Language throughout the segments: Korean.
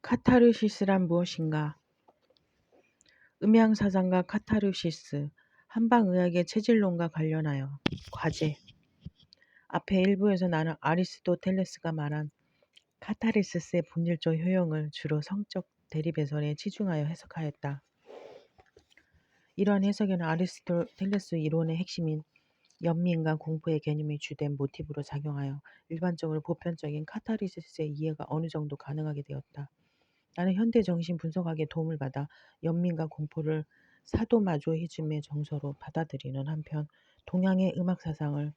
카타르시스란 무엇인가? 음양사상과 카타르시스, 한방의학의 체질론과 관련하여 과제. 앞에 일부에서 나는 아리스토텔레스가 말한 카타르시스의 본질적 효용을 주로 성적 대립해설에 치중하여 해석하였다. 이러한 해석에는 아리스토텔레스 이론의 핵심인 연민과 공포의 개념이 주된 모티브로 작용하여 일반적으로 보편적인 카타르시스의 이해가 어느 정도 가능하게 되었다. 나는 현대 정신 분석학의 도움을 받아 연민과 공포를 사도마조히즘의 정서로 받아들이는 한편 동양의 음악 사상을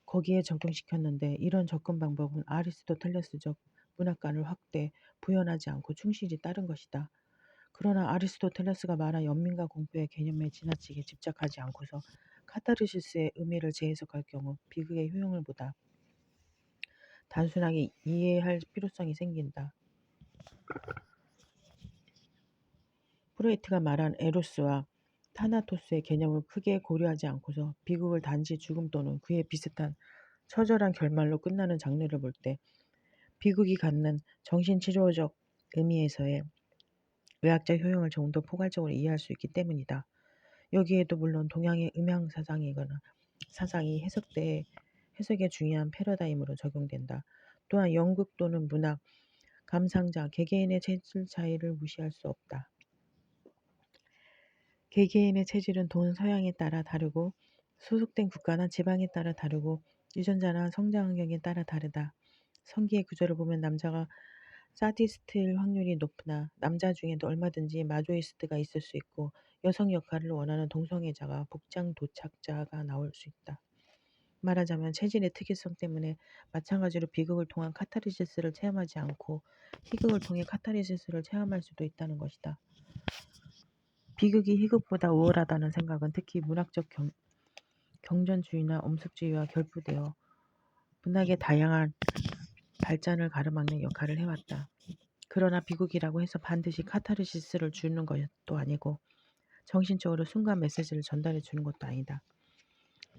거기에 적용시켰는데, 이런 접근 방법은 아리스토텔레스적 문학관을 확대, 부연하지 않고 충실히 따른 것이다. 그러나 아리스토텔레스가 말한 연민과 공포의 개념에 지나치게 집착하지 않고서 카타르시스의 의미를 재해석할 경우 비극의 효용을 보다 단순하게 이해할 필요성이 생긴다. 프로이트가 말한 에로스와 타나토스의 개념을 크게 고려하지 않고서 비극을 단지 죽음 또는 그에 비슷한 처절한 결말로 끝나는 장르를 볼 때 비극이 갖는 정신치료적 의미에서의 의학적 효용을 좀 더 포괄적으로 이해할 수 있기 때문이다. 여기에도 물론 동양의 음양 사상이 해석의 중요한 패러다임으로 적용된다. 또한 연극 또는 문학, 감상자, 개개인의 체질 차이를 무시할 수 없다. 개개인의 체질은 동서양에 따라 다르고 소속된 국가나 지방에 따라 다르고 유전자나 성장 환경에 따라 다르다. 성기의 구조를 보면 남자가 사디스트일 확률이 높으나 남자 중에도 얼마든지 마조이스트가 있을 수 있고 여성 역할을 원하는 동성애자가 복장 도착자가 나올 수 있다. 말하자면 체질의 특이성 때문에 마찬가지로 비극을 통한 카타르시스를 체험하지 않고 희극을 통해 카타르시스를 체험할 수도 있다는 것이다. 비극이 희극보다 우월하다는 생각은 특히 문학적 경전주의나 엄습주의와 결부되어 문학의 다양한 발전을 가로막는 역할을 해왔다. 그러나 비극이라고 해서 반드시 카타르시스를 주는 것도 아니고 정신적으로 순간 메시지를 전달해 주는 것도 아니다.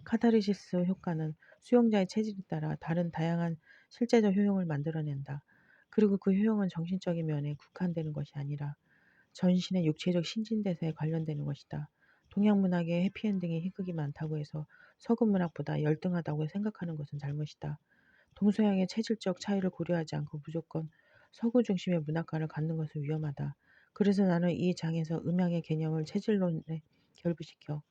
카타르시스 효과는 수용자의 체질에 따라 다른 다양한 실제적 효용을 만들어낸다. 그리고 그 효용은 정신적인 면에 국한되는 것이 아니라 전신의 육체적 신진대사에 관련되는 것이다. 동양 문학의 해피엔딩의 희극이 많다고 해서 서구 문학보다 열등하다고 생각하는 것은 잘못이다. 동서양의 체질적 차이를 고려하지 않고 무조건 서구 중심의 문학관을 갖는 것은 위험하다. 그래서 나는 이 장에서 음양의 개념을 체질론에 결부시켜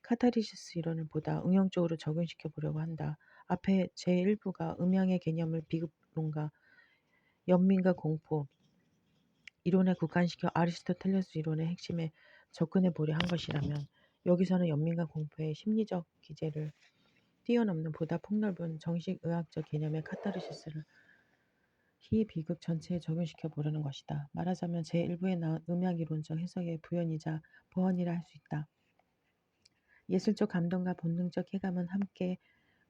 카타르시스 이론을 보다 응용적으로 적용시켜 보려고 한다. 앞에 제1부가 음양의 개념을 비극론과 연민과 공포 이론에 국한시켜 아리스토텔레스 이론의 핵심에 접근해 보려 한 것이라면, 여기서는 연민과 공포의 심리적 기제를 뛰어넘는 보다 폭넓은 정신의학적 개념의 카타르시스를 비극 전체에 적용시켜 보려는 것이다. 말하자면 제1부에 나온 음양이론적 해석의 부연이자 보완이라 할 수 있다. 예술적 감동과 본능적 쾌감은 함께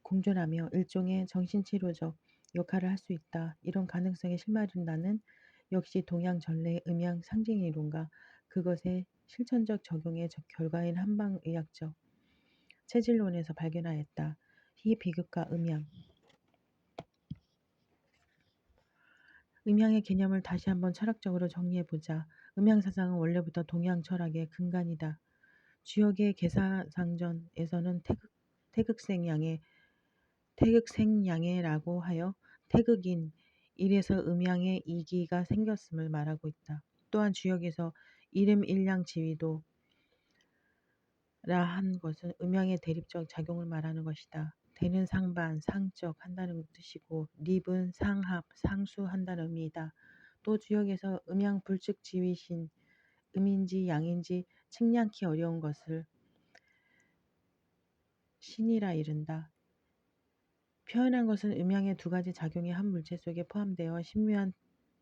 공존하며 일종의 정신치료적 역할을 할 수 있다. 이런 가능성의 실마리를 나는 역시 동양 전래의 음양 상징이론과 그것의 실천적 적용의 결과인 한방의학적 체질론에서 발견하였다. 비극과 음양. 음양의 개념을 다시 한번 철학적으로 정리해보자. 음양사상은 원래부터 동양 철학의 근간이다. 주역의 계사상전에서는 태극생양해라고 하여 태극인 일에서 음양의 이기가 생겼음을 말하고 있다. 또한 주역에서 이름일량지위도라 한 것은 음양의 대립적 작용을 말하는 것이다. 대는 상반, 상적 한다는 뜻이고 립은 상합, 상수한다는 의미이다. 또 주역에서 음양 불측지위신, 음인지 양인지 측량키 어려운 것을 신이라 이른다. 표현한 것은 음양의 두 가지 작용이 한 물체 속에 포함되어 신묘한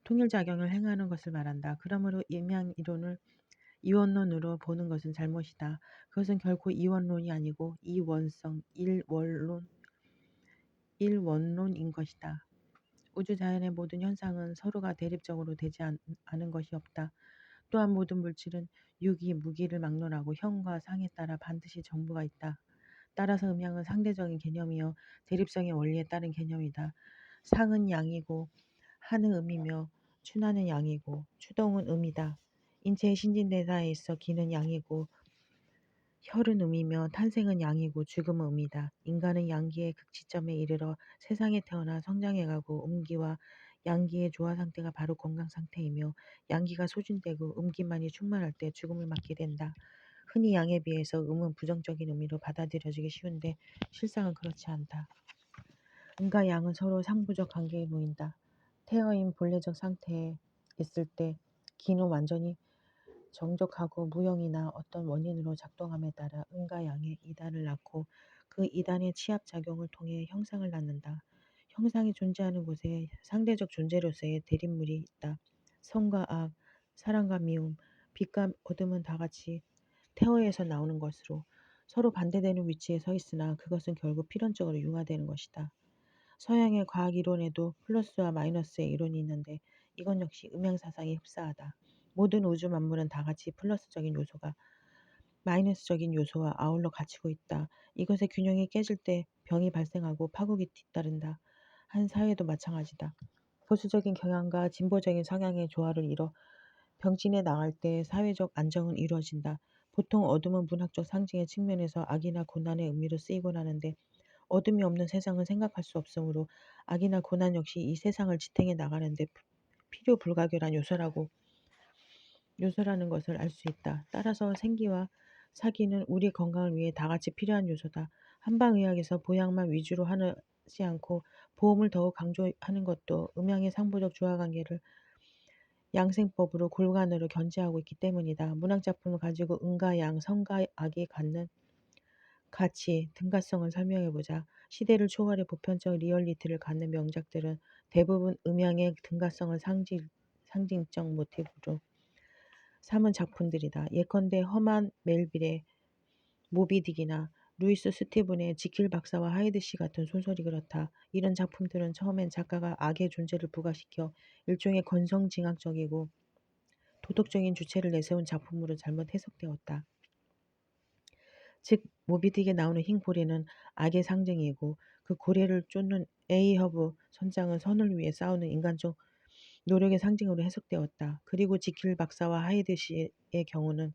통일작용을 행하는 것을 말한다. 그러므로 음양 이론을 이원론으로 보는 것은 잘못이다. 그것은 결코 이원론이 아니고 이원성, 일원론인 것이다. 우주 자연의 모든 현상은 서로가 대립적으로 되지 않은 것이 없다. 또한 모든 물질은 유기, 무기를 막론하고 형과 상에 따라 반드시 정부가 있다. 따라서 음양은 상대적인 개념이요 대립성의 원리에 따른 개념이다. 상은 양이고 하는 음이며 춘하는 양이고 추동은 음이다. 인체의 신진대사에 있어 기는 양이고 혈은 음이며 탄생은 양이고 죽음은 음이다. 인간은 양기의 극치점에 이르러 세상에 태어나 성장해가고 음기와 양기의 조화 상태가 바로 건강 상태이며 양기가 소진되고 음기만이 충만할 때 죽음을 맞게 된다. 흔히 양에 비해서 음은 부정적인 의미로 받아들여지기 쉬운데 실상은 그렇지 않다. 음과 양은 서로 상부적 관계에 놓인다. 태어인 본래적 상태에 있을 때 기는 완전히 정적하고 무형이나 어떤 원인으로 작동함에 따라 음과 양의 이단을 낳고 그 이단의 치합작용을 통해 형상을 낳는다. 형상이 존재하는 곳에 상대적 존재로서의 대립물이 있다. 선과 악, 사랑과 미움, 빛과 어둠은 다 같이 태어에서 나오는 것으로 서로 반대되는 위치에 서 있으나 그것은 결국 필연적으로 융화되는 것이다. 서양의 과학 이론에도 플러스와 마이너스의 이론이 있는데 이건 역시 음양사상에 흡사하다. 모든 우주 만물은 다 같이 플러스적인 요소가 마이너스적인 요소와 아울러 갖추고 있다. 이것의 균형이 깨질 때 병이 발생하고 파국이 뒤따른다. 한 사회도 마찬가지다. 보수적인 경향과 진보적인 성향의 조화를 이뤄 병진에 나갈 때 사회적 안정은 이루어진다. 보통 어둠은 문학적 상징의 측면에서 악이나 고난의 의미로 쓰이곤 하는데 어둠이 없는 세상은 생각할 수 없으므로 악이나 고난 역시 이 세상을 지탱해 나가는데 필요 불가결한 요소라는 것을 알 수 있다. 따라서 생기와 사기는 우리 건강을 위해 다 같이 필요한 요소다. 한방의학에서 보양만 위주로 하지 않고 보험을 더욱 강조하는 것도 음양의 상부적 조화관계를 양생법으로 골간으로 견지하고 있기 때문이다. 문학작품을 가지고 음과 양, 선과 악이 갖는 가치, 등가성을 설명해보자. 시대를 초월해 보편적 리얼리티를 갖는 명작들은 대부분 음양의 등가성을 상징적 모티브로 삼은 작품들이다. 예컨대 허만 멜빌의 모비딕이나 루이스 스티븐의 지킬 박사와 하이드 씨 같은 소설이 그렇다. 이런 작품들은 처음엔 작가가 악의 존재를 부각시켜 일종의 건성징악적이고 도덕적인 주체를 내세운 작품으로 잘못 해석되었다. 즉 모비딕에 나오는 흰 고래는 악의 상징이고 그 고래를 쫓는 에이허브 선장은 선을 위해 싸우는 인간적 노력의 상징으로 해석되었다. 그리고 지킬 박사와 하이드 씨의 경우는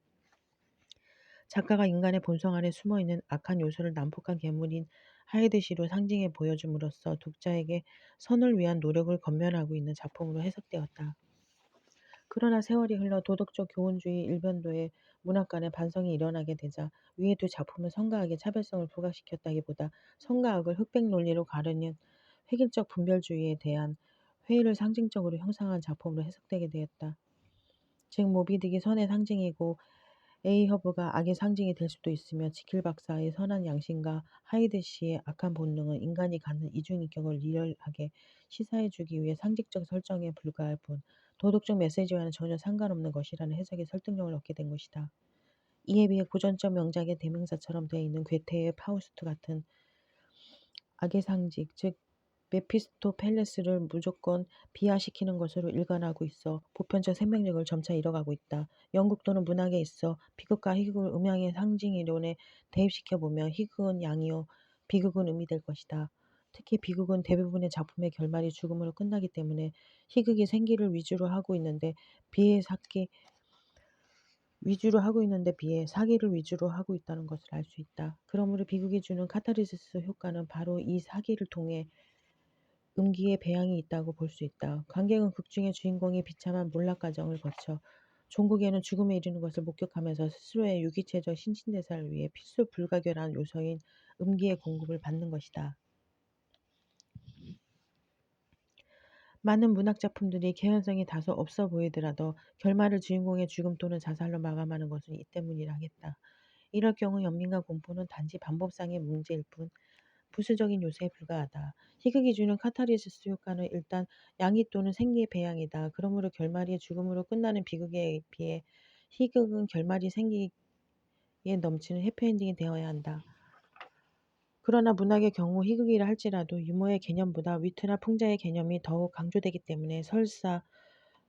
작가가 인간의 본성 안에 숨어있는 악한 요소를 난폭한 괴물인 하이드 씨로 상징해 보여줌으로써 독자에게 선을 위한 노력을 권면하고 있는 작품으로 해석되었다. 그러나 세월이 흘러 도덕적 교훈주의 일변도의 문학관의 반성이 일어나게 되자 위의 두 작품은 성과 악의 차별성을 부각시켰다기보다 성과 악을 흑백 논리로 가르는 획일적 분별주의에 대한 회의를 상징적으로 형성한 작품으로 해석되게 되었다. 즉 모비딕이 선의 상징이고 에이허브가 악의 상징이 될 수도 있으며 지킬 박사의 선한 양심과 하이드 씨의 악한 본능은 인간이 갖는 이중인격을 리얼하게 시사해주기 위해 상징적 설정에 불과할 뿐 도덕적 메시지와는 전혀 상관없는 것이라는 해석의 설득력을 얻게 된 것이다. 이에 비해 고전적 명작의 대명사처럼 되어 있는 괴테의 파우스트 같은 악의 상징, 즉 메피스토펠레스를 무조건 비하시키는 것으로 일관하고 있어 보편적 생명력을 점차 잃어가고 있다. 영국 또는 문학에 있어 비극과 희극을 음양의 상징이론에 대입시켜보면 희극은 양이요 비극은 음이 될 것이다. 특히 비극은 대부분의 작품의 결말이 죽음으로 끝나기 때문에 희극이 생기를 비해 사기를 위주로 하고 있다는 것을 알 수 있다. 그러므로 비극이 주는 카타르시스 효과는 바로 이 사기를 통해 음기의 배양이 있다고 볼 수 있다. 관객은 극중의 주인공이 비참한 몰락 과정을 거쳐 종국에는 죽음에 이르는 것을 목격하면서 스스로의 유기체적 신진대사를 위해 필수 불가결한 요소인 음기의 공급을 받는 것이다. 많은 문학작품들이 개연성이 다소 없어 보이더라도 결말을 주인공의 죽음 또는 자살로 마감하는 것은 이 때문이라 하겠다. 이럴 경우 연민과 공포는 단지 방법상의 문제일 뿐 부수적인 요소에 불과하다. 희극이 주는 카타르시스 효과는 일단 양이 또는 생기의 배양이다. 그러므로 결말이 죽음으로 끝나는 비극에 비해 희극은 결말이 생기에 넘치는 해피엔딩이 되어야 한다. 그러나 문학의 경우 희극이라 할지라도 유머의 개념보다 위트나 풍자의 개념이 더욱 강조되기 때문에 설사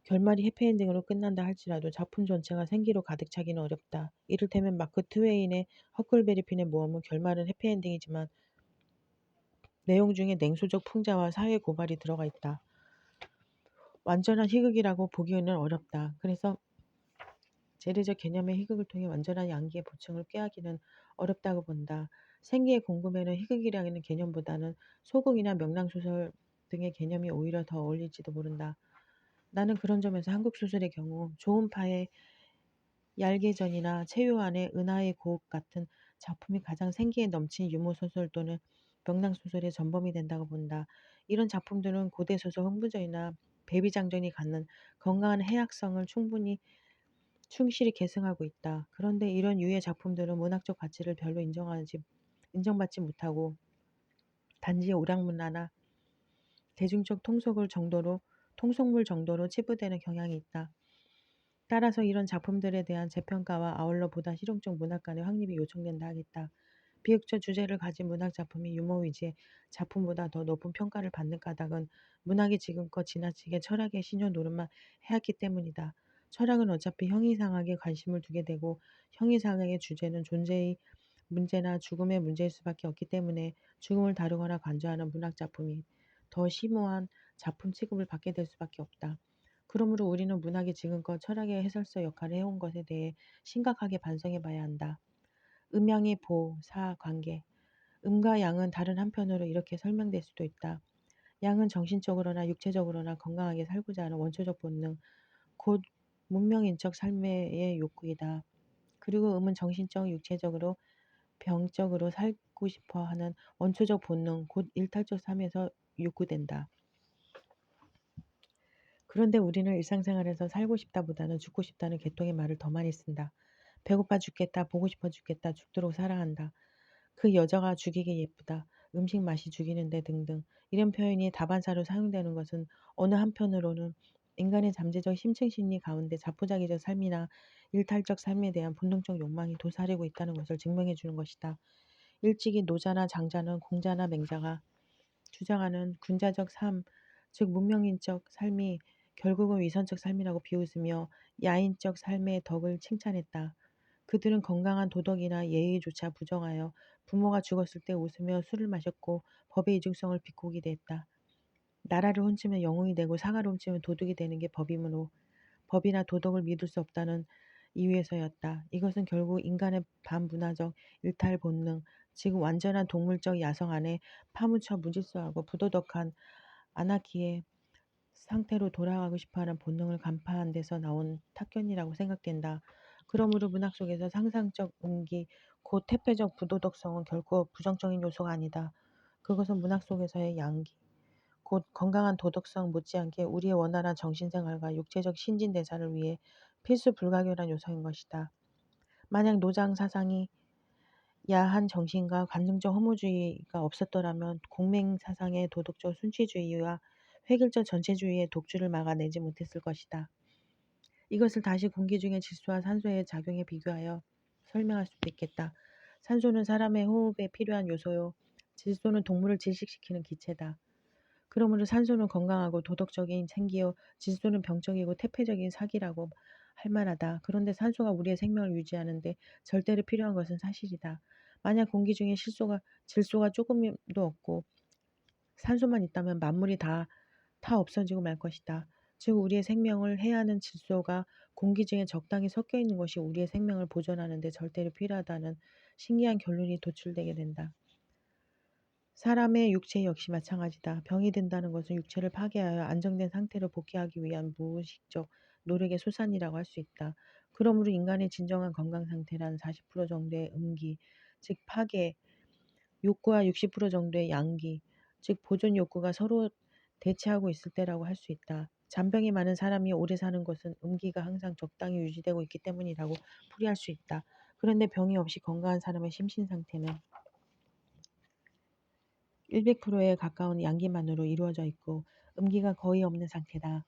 결말이 해피엔딩으로 끝난다 할지라도 작품 전체가 생기로 가득 차기는 어렵다. 이를테면 마크 트웨인의 허클베리 핀의 모험은 결말은 해피엔딩이지만 내용 중에 냉소적 풍자와 사회 고발이 들어가 있다. 완전한 희극이라고 보기에는 어렵다. 그래서 재래적 개념의 희극을 통해 완전한 양기의 보충을 꾀하기는 어렵다고 본다. 생기의 궁금에는 희극이라는 개념보다는 소극이나 명랑소설 등의 개념이 오히려 더 어울릴지도 모른다. 나는 그런 점에서 한국 소설의 경우 조은파의 얄개전이나 최요한의 은하의 곡 같은 작품이 가장 생기에 넘친 유머 소설 또는 명랑 소설의 전범이 된다고 본다. 이런 작품들은 고대 소설 흥부전이나 배비장전이 갖는 건강한 해학성을 충실히 계승하고 있다. 그런데 이런 유의 작품들은 문학적 가치를 별로 인정받지 못하고 단지 오락문화나 대중적 통속물 정도로 치부되는 경향이 있다. 따라서 이런 작품들에 대한 재평가와 아울러 보다 실용적 문학관의 확립이 요청된다 하겠다. 비극적 주제를 가진 문학 작품이 유머 위주의 작품보다 더 높은 평가를 받는 까닭은 문학이 지금껏 지나치게 철학의 신효 노릇만 해왔기 때문이다. 철학은 어차피 형이상학에 관심을 두게 되고 형이상학의 주제는 존재의 문제나 죽음의 문제일 수밖에 없기 때문에 죽음을 다루거나 간주하는 문학 작품이 더 심오한 작품 취급을 받게 될 수밖에 없다. 그러므로 우리는 문학이 지금껏 철학의 해설서 역할을 해온 것에 대해 심각하게 반성해 봐야 한다. 음양의 보, 사, 관계. 음과 양은 다른 한편으로 이렇게 설명될 수도 있다. 양은 정신적으로나 육체적으로나 건강하게 살고자 하는 원초적 본능, 곧 문명인적 삶의 욕구이다. 그리고 음은 정신적, 육체적으로, 병적으로 살고 싶어 하는 원초적 본능, 곧 일탈적 삶에서 욕구된다. 그런데 우리는 일상생활에서 살고 싶다보다는 죽고 싶다는 계통의 말을 더 많이 쓴다. 배고파 죽겠다, 보고 싶어 죽겠다, 죽도록 사랑한다. 그 여자가 죽이게 예쁘다. 음식 맛이 죽이는데 등등. 이런 표현이 다반사로 사용되는 것은 어느 한편으로는 인간의 잠재적 심층심리 가운데 자포자기적 삶이나 일탈적 삶에 대한 본능적 욕망이 도사리고 있다는 것을 증명해 주는 것이다. 일찍이 노자나 장자는 공자나 맹자가 주장하는 군자적 삶, 즉 문명인적 삶이 결국은 위선적 삶이라고 비웃으며 야인적 삶의 덕을 칭찬했다. 그들은 건강한 도덕이나 예의조차 부정하여 부모가 죽었을 때 웃으며 술을 마셨고 법의 이중성을 비꼬기도 했다. 나라를 훔치면 영웅이 되고 사과를 훔치면 도둑이 되는 게 법이므로 법이나 도덕을 믿을 수 없다는 이유에서였다. 이것은 결국 인간의 반문화적 일탈 본능, 즉 완전한 동물적 야성 안에 파묻혀 무질서하고 부도덕한 아나키의 상태로 돌아가고 싶어하는 본능을 간파한 데서 나온 탁견이라고 생각된다. 그러므로 문학 속에서 상상적 음기, 곧 태폐적 부도덕성은 결코 부정적인 요소가 아니다. 그것은 문학 속에서의 양기, 곧 건강한 도덕성 못지않게 우리의 원활한 정신생활과 육체적 신진대사를 위해 필수 불가결한 요소인 것이다. 만약 노장 사상이 야한 정신과 관능적 허무주의가 없었더라면 공맹 사상의 도덕적 순치주의와 획일적 전체주의의 독주를 막아내지 못했을 것이다. 이것을 다시 공기 중의 질소와 산소의 작용에 비교하여 설명할 수도 있겠다. 산소는 사람의 호흡에 필요한 요소요. 질소는 동물을 질식시키는 기체다. 그러므로 산소는 건강하고 도덕적인 생기요, 질소는 병적이고 태폐적인 사기라고 할 만하다. 그런데 산소가 우리의 생명을 유지하는데 절대로 필요한 것은 사실이다. 만약 공기 중에 질소가 조금도 없고 산소만 있다면 만물이 다 없어지고 말 것이다. 즉 우리의 생명을 해야 하는 질소가 공기 중에 적당히 섞여 있는 것이 우리의 생명을 보존하는 데 절대로 필요하다는 신기한 결론이 도출되게 된다. 사람의 육체 역시 마찬가지다. 병이 든다는 것은 육체를 파괴하여 안정된 상태로 복귀하기 위한 무의식적 노력의 소산이라고 할 수 있다. 그러므로 인간의 진정한 건강 상태란 40% 정도의 음기, 즉 파괴, 욕구와 60% 정도의 양기, 즉 보존 욕구가 서로 대치하고 있을 때라고 할 수 있다. 잔병이 많은 사람이 오래 사는 것은 음기가 항상 적당히 유지되고 있기 때문이라고 풀이할 수 있다. 그런데 병이 없이 건강한 사람의 심신 상태는 100%에 가까운 양기만으로 이루어져 있고 음기가 거의 없는 상태다.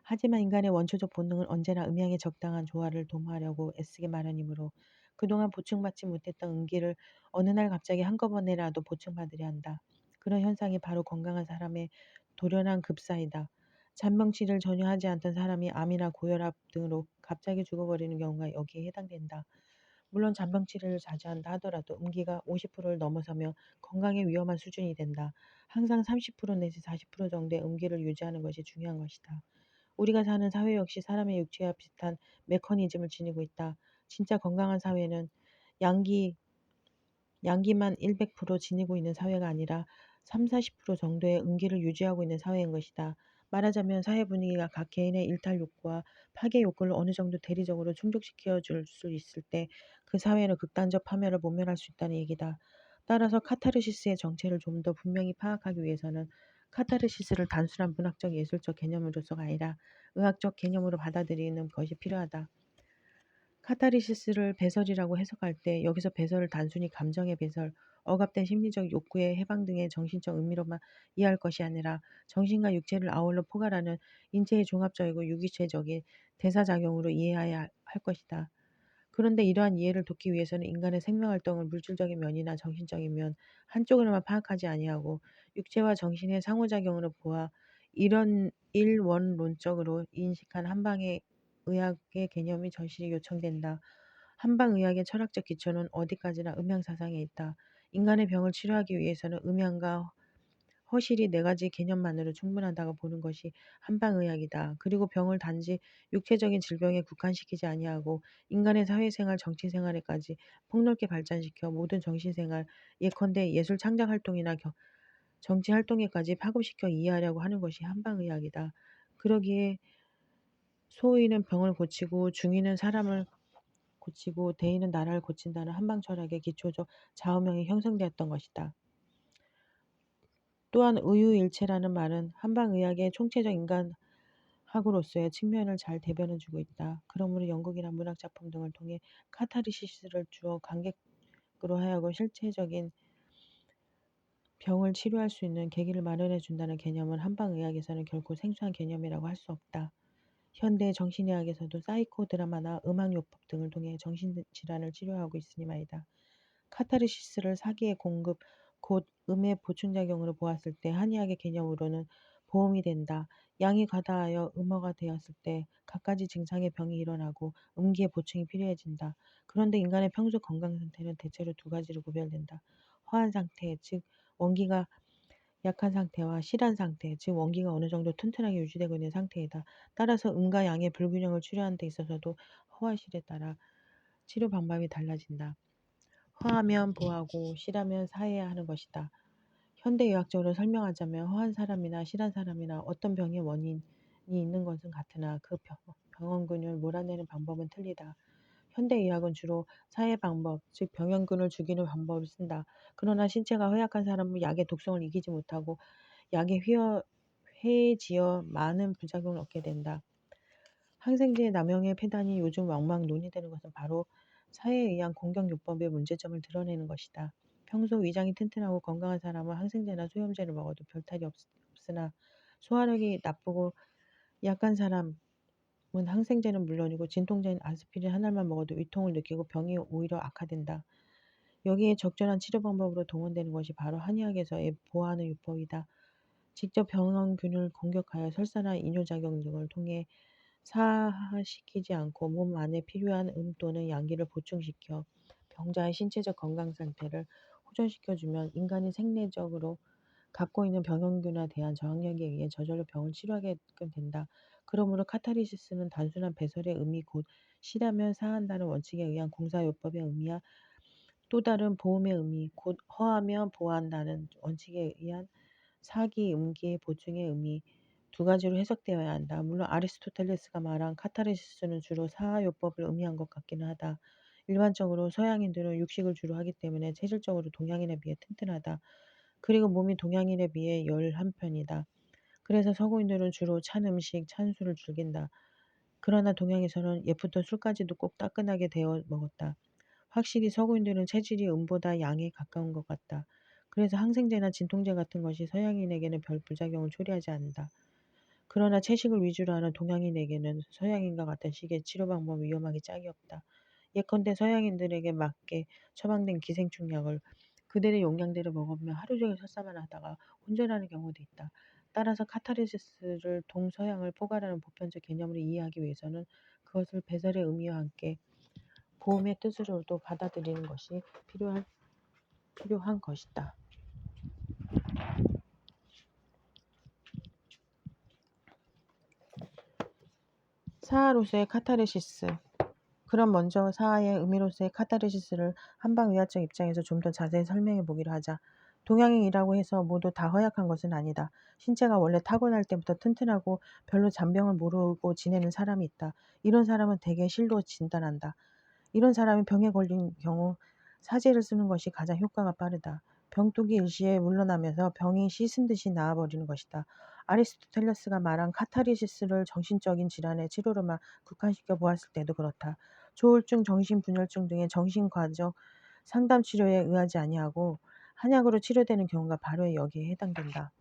하지만 인간의 원초적 본능은 언제나 음양의 적당한 조화를 도모하려고 애쓰게 마련이므로 그동안 보충받지 못했던 음기를 어느 날 갑자기 한꺼번에라도 보충받으려 한다. 그런 현상이 바로 건강한 사람의 돌연한 급사이다. 잔병치를 전혀 하지 않던 사람이 암이나 고혈압 등으로 갑자기 죽어버리는 경우가 여기에 해당된다. 물론 잔병 치레를 자제한다 하더라도 음기가 50%를 넘어서면 건강에 위험한 수준이 된다. 항상 30% 내지 40% 정도의 음기를 유지하는 것이 중요한 것이다. 우리가 사는 사회 역시 사람의 육체와 비슷한 메커니즘을 지니고 있다. 진짜 건강한 사회는 양기 양기만 100% 지니고 있는 사회가 아니라 30~40% 정도의 음기를 유지하고 있는 사회인 것이다. 말하자면 사회 분위기가 각 개인의 일탈 욕구와 파괴 욕구를 어느 정도 대리적으로 충족시켜 줄 수 있을 때 그 사회는 극단적 파멸을 모면할 수 있다는 얘기다. 따라서 카타르시스의 정체를 좀 더 분명히 파악하기 위해서는 카타르시스를 단순한 문학적 예술적 개념으로서가 아니라 의학적 개념으로 받아들이는 것이 필요하다. 카타르시스를 배설이라고 해석할 때 여기서 배설을 단순히 감정의 배설, 억압된 심리적 욕구의 해방 등의 정신적 의미로만 이해할 것이 아니라 정신과 육체를 아울러 포괄하는 인체의 종합적이고 유기체적인 대사작용으로 이해해야 할 것이다. 그런데 이러한 이해를 돕기 위해서는 인간의 생명활동을 물질적인 면이나 정신적인 면 한쪽으로만 파악하지 아니하고 육체와 정신의 상호작용으로 보아 이런 일원론적으로 인식한 한방의 의학의 개념이 절실히 요청된다. 한방의학의 철학적 기초는 어디까지나 음양사상에 있다. 인간의 병을 치료하기 위해서는 음양과 허실이 네 가지 개념만으로 충분하다고 보는 것이 한방의학이다. 그리고 병을 단지 육체적인 질병에 국한시키지 아니하고 인간의 사회생활, 정치생활에까지 폭넓게 발전시켜 모든 정신생활, 예컨대 예술 창작 활동이나 정치 활동에까지 파급시켜 이해하려고 하는 것이 한방의학이다. 그러기에 소의는 병을 고치고 중의는 사람을 고치고 대의는 나라를 고친다는 한방 철학의 기초적 좌우명이 형성되었던 것이다. 또한 의유일체라는 말은 한방의학의 총체적 인간학으로서의 측면을 잘 대변해 주고 있다. 그러므로 연극이나 문학작품 등을 통해 카타르시스를 주어 관객으로 하여금 실체적인 병을 치료할 수 있는 계기를 마련해 준다는 개념은 한방의학에서는 결코 생소한 개념이라고 할 수 없다. 현대 정신의학에서도 사이코 드라마나 음악요법 등을 통해 정신질환을 치료하고 있으니 말이다. 카타르시스를 사기의 공급, 곧 음의 보충작용으로 보았을 때 한의학의 개념으로는 보험이 된다. 양이 과다하여 음어가 되었을 때 갖가지 증상의 병이 일어나고 음기의 보충이 필요해진다. 그런데 인간의 평소 건강 상태는 대체로 두 가지로 구별된다. 허한 상태, 즉 원기가 약한 상태와 실한 상태, 즉 원기가 어느 정도 튼튼하게 유지되고 있는 상태이다. 따라서 음과 양의 불균형을 치료하는 데 있어서도 허와 실에 따라 치료 방법이 달라진다. 허하면 보하고 실하면 사해야 하는 것이다. 현대의학적으로 설명하자면 허한 사람이나 실한 사람이나 어떤 병의 원인이 있는 것은 같으나 그 병원균을 몰아내는 방법은 틀리다. 현대의학은 주로 사해 방법, 즉 병원균을 죽이는 방법을 쓴다. 그러나 신체가 허약한 사람은 약의 독성을 이기지 못하고 약에 회지어 많은 부작용을 얻게 된다. 항생제의 남용의 폐단이 요즘 왕왕 논의되는 것은 바로 사회에 의한 공격요법의 문제점을 드러내는 것이다. 평소 위장이 튼튼하고 건강한 사람은 항생제나 소염제를 먹어도 별탈이 없으나 소화력이 나쁘고 약한 사람은 항생제는 물론이고 진통제인 아스피린 하나만 먹어도 위통을 느끼고 병이 오히려 악화된다. 여기에 적절한 치료 방법으로 동원되는 것이 바로 한의학에서의 보호하는 요법이다. 직접 병원균을 공격하여 설사나 이뇨작용 등을 통해 사하시키지 않고 몸 안에 필요한 또는 양기를 보충시켜 병자의 신체적 건강 상태를 호전시켜주면 인간이 생리적으로 갖고 있는 병원균에 대한 저항력에 의해 저절로 병을 치료하게끔 된다. 그러므로 카타르시스는 단순한 배설의 의미 곧 실하면 사한다는 원칙에 의한 공사요법의 의미와 또 다른 보험의 의미 곧 허하며 보호한다는 원칙에 의한 사기, 음기, 보충의 의미 두 가지로 해석되어야 한다. 물론 아리스토텔레스가 말한 카타르시스는 주로 사하요법을 의미한 것 같기는 하다. 일반적으로 서양인들은 육식을 주로 하기 때문에 체질적으로 동양인에 비해 튼튼하다. 그리고 몸이 동양인에 비해 열한 편이다. 그래서 서구인들은 주로 찬 음식, 찬 술을 즐긴다. 그러나 동양에서는 예부터 술까지도 꼭 따끈하게 데워 먹었다. 확실히 서구인들은 체질이 음보다 양에 가까운 것 같다. 그래서 항생제나 진통제 같은 것이 서양인에게는 별 부작용을 초래하지 않는다. 그러나 채식을 위주로 하는 동양인에게는 서양인과 같은 식의 치료 방법은 위험하기 짝이 없다. 예컨대 서양인들에게 맞게 처방된 기생충 약을 그들의 용량대로 먹으며 하루 종일 설사만 하다가 혼전하는 경우도 있다. 따라서 카타르시스를 동서양을 포괄하는 보편적 개념으로 이해하기 위해서는 그것을 배설의 의미와 함께 보험의 뜻으로도 받아들이는 것이 필요한 것이다. 사하로서의 카타르시스. 그럼 먼저 사하의 의미로서의 카타르시스를 한방의학적 입장에서 좀 더 자세히 설명해 보기로 하자. 동양인이라고 해서 모두 다 허약한 것은 아니다. 신체가 원래 타고날 때부터 튼튼하고 별로 잔병을 모르고 지내는 사람이 있다. 이런 사람은 대개 실로 진단한다. 이런 사람이 병에 걸린 경우 사제를 쓰는 것이 가장 효과가 빠르다. 병뚜기 일시에 물러나면서 병이 씻은 듯이 나아버리는 것이다. 아리스토텔레스가 말한 카타르시스를 정신적인 질환의 치료로만 국한시켜 보았을 때도 그렇다. 조울증, 정신분열증 등의 정신과적 상담 치료에 의하지 아니하고 한약으로 치료되는 경우가 바로 여기에 해당된다.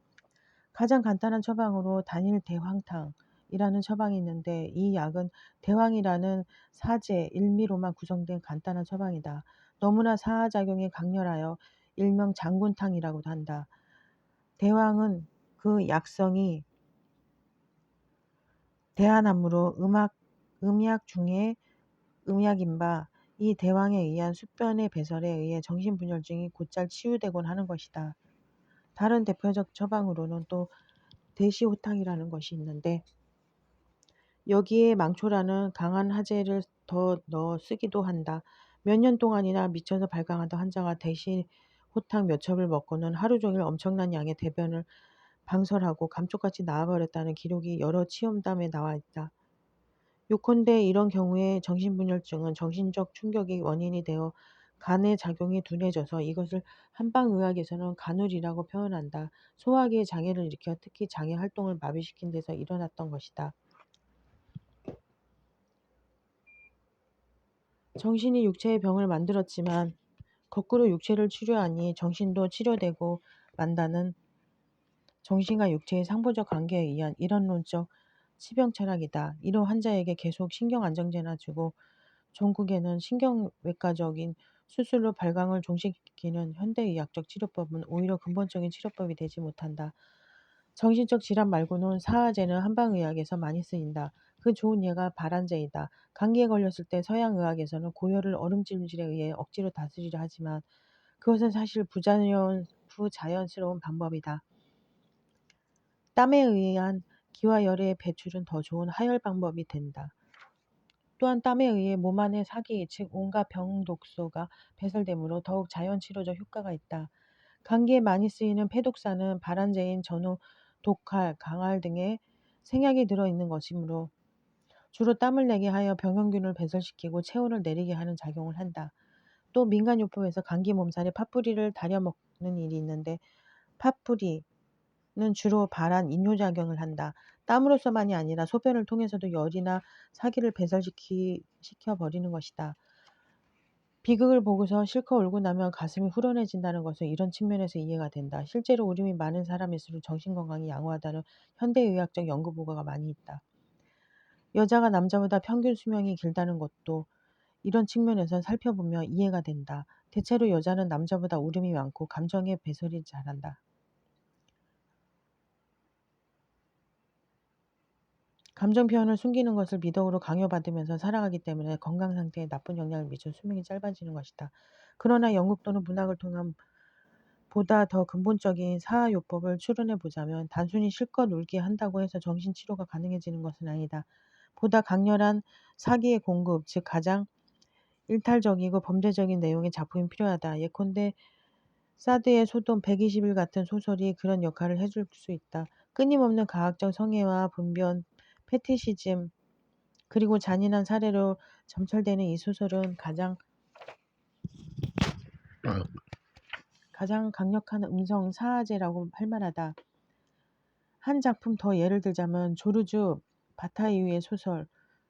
가장 간단한 처방으로 단일 대황탕이라는 처방이 있는데 이 약은 대황이라는 사제, 일미로만 구성된 간단한 처방이다. 너무나 사하작용이 강렬하여 일명 장군탕이라고도 한다. 대황은 그 약성이 대한암으로 음약 중에 음약인 바 이 대황에 의한 수변의 배설에 의해 정신분열증이 곧잘 치유되곤 하는 것이다. 다른 대표적 처방으로는 또 대시호탕이라는 것이 있는데 여기에 망초라는 강한 하재를 더 넣어 쓰기도 한다. 몇 년 동안이나 미쳐서 발광하던 환자가 대시호탕 몇 첩을 먹고는 하루 종일 엄청난 양의 대변을 방설하고 감쪽같이 나와버렸다는 기록이 여러 치험담에 나와 있다. 요컨대 이런 경우에 정신분열증은 정신적 충격이 원인이 되어 간의 작용이 둔해져서 이것을 한방의학에서는 간울이라고 표현한다. 소화기에 장애를 일으켜 특히 장애 활동을 마비시킨 데서 일어났던 것이다. 정신이 육체의 병을 만들었지만 거꾸로 육체를 치료하니 정신도 치료되고 만다는 정신과 육체의 상보적 관계에 의한 이런론적 치병 철학이다. 이런 환자에게 계속 신경안정제나 주고 종국에는 신경외과적인 수술로 발광을 종식시키는 현대의학적 치료법은 오히려 근본적인 치료법이 되지 못한다. 정신적 질환 말고는 사하제는 한방의학에서 많이 쓰인다. 그 좋은 예가 발한제이다. 감기에 걸렸을 때 서양의학에서는 고열을 얼음찜질에 의해 억지로 다스리려 하지만 그것은 사실 부자연스러운 방법이다. 땀에 의한 기와 열의 배출은 더 좋은 하열 방법이 된다. 또한 땀에 의해 몸 안의 사기, 즉 온갖 병독소가 배설되므로 더욱 자연치료적 효과가 있다. 감기에 많이 쓰이는 폐독사는 발한제인 전후, 독할, 강할 등의 생약이 들어있는 것이므로 주로 땀을 내게 하여 병원균을 배설시키고 체온을 내리게 하는 작용을 한다. 또 민간요법에서 감기 몸살에 팥뿌리를 달여 먹는 일이 있는데 팥뿌리는 주로 발한 인뇨작용을 한다. 땀으로서만이 아니라 소변을 통해서도 열이나 사기를 배설시켜버리는 것이다. 비극을 보고서 실컷 울고 나면 가슴이 후련해진다는 것은 이런 측면에서 이해가 된다. 실제로 울음이 많은 사람일수록 정신건강이 양호하다는 현대의학적 연구 보고가 많이 있다. 여자가 남자보다 평균 수명이 길다는 것도 이런 측면에서 살펴보면 이해가 된다. 대체로 여자는 남자보다 울음이 많고 감정의 배설이 잘한다. 감정 표현을 숨기는 것을 미덕으로 강요받으면서 살아가기 때문에 건강 상태에 나쁜 영향을 미쳐 수명이 짧아지는 것이다. 그러나 영국 또는 문학을 통한 보다 더 근본적인 사하요법을 추론해 보자면 단순히 실컷 울게 한다고 해서 정신치료가 가능해지는 것은 아니다. 보다 강렬한 사기의 공급, 즉 가장 일탈적이고 범죄적인 내용의 작품이 필요하다. 예컨대 사드의 소돔 120일 같은 소설이 그런 역할을 해줄 수 있다. 끊임없는 가학적 성애와 분변, 페티시즘, 그리고 잔인한 사례로 점철되는 이 소설은 가장 강력한 음성 사하제라고 할 만하다. 한 작품 더 예를 들자면 조르주 바타이유의 소설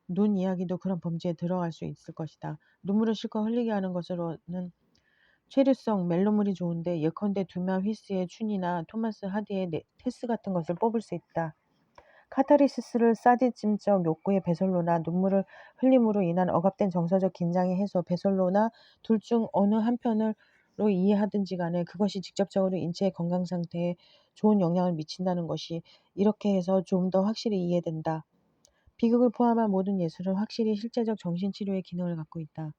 눈 이야기도 그런 범죄에 들어갈 수 있을 것이다. 눈물을 실컷 흘리게 하는 것으로는 체류성 멜로물이 좋은데 예컨대 두면 휘스의 춘이나 토마스 하디의 테스 같은 것을 뽑을 수 있다. 카타르시스를 사디즘적 욕구의 배설로나 눈물을 흘림으로 인한 억압된 정서적 긴장의 해소, 배설로나 둘 중 어느 한편으로 이해하든지 간에 그것이 직접적으로 인체의 건강 상태에 좋은 영향을 미친다는 것이 이렇게 해서 좀 더 확실히 이해된다. 비극을 포함한 모든 예술은 확실히 실제적 정신치료의 기능을 갖고 있다.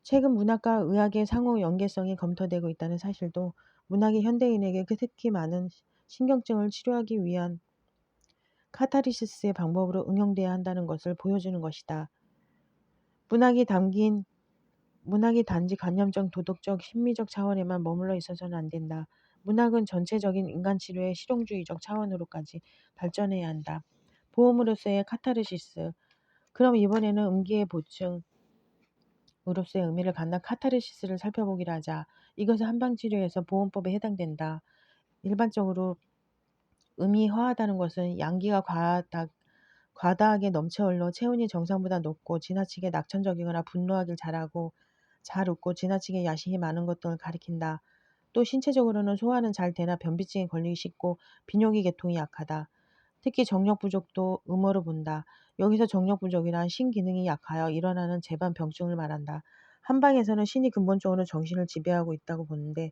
최근 문학과 의학의 상호 연계성이 검토되고 있다는 사실도 문학이 현대인에게 특히 많은 신경증을 치료하기 위한 카타르시스의 방법으로 응용돼야 한다는 것을 보여주는 것이다. 문학이 담긴 문학이 단지 관념적, 도덕적, 심미적 차원에만 머물러 있어서는 안 된다. 문학은 전체적인 인간 치료의 실용주의적 차원으로까지 발전해야 한다. 보험으로서의 카타르시스. 그럼 이번에는 음기의 보충으로서의 의미를 갖는 카타르시스를 살펴보기로 하자. 이것은 한방치료에서 보험법에 해당된다. 일반적으로 음이 허하다는 것은 양기가 과다하게 넘쳐 흘러 체온이 정상보다 높고 지나치게 낙천적이거나 분노하길 잘하고 잘 웃고 지나치게 야식이 많은 것 등을 가리킨다. 또 신체적으로는 소화는 잘 되나 변비증에 걸리기 쉽고 비뇨기 계통이 약하다. 특히 정력 부족도 음어로 본다. 여기서 정력 부족이란 신기능이 약하여 일어나는 재반 병증을 말한다. 한방에서는 신이 근본적으로 정신을 지배하고 있다고 보는데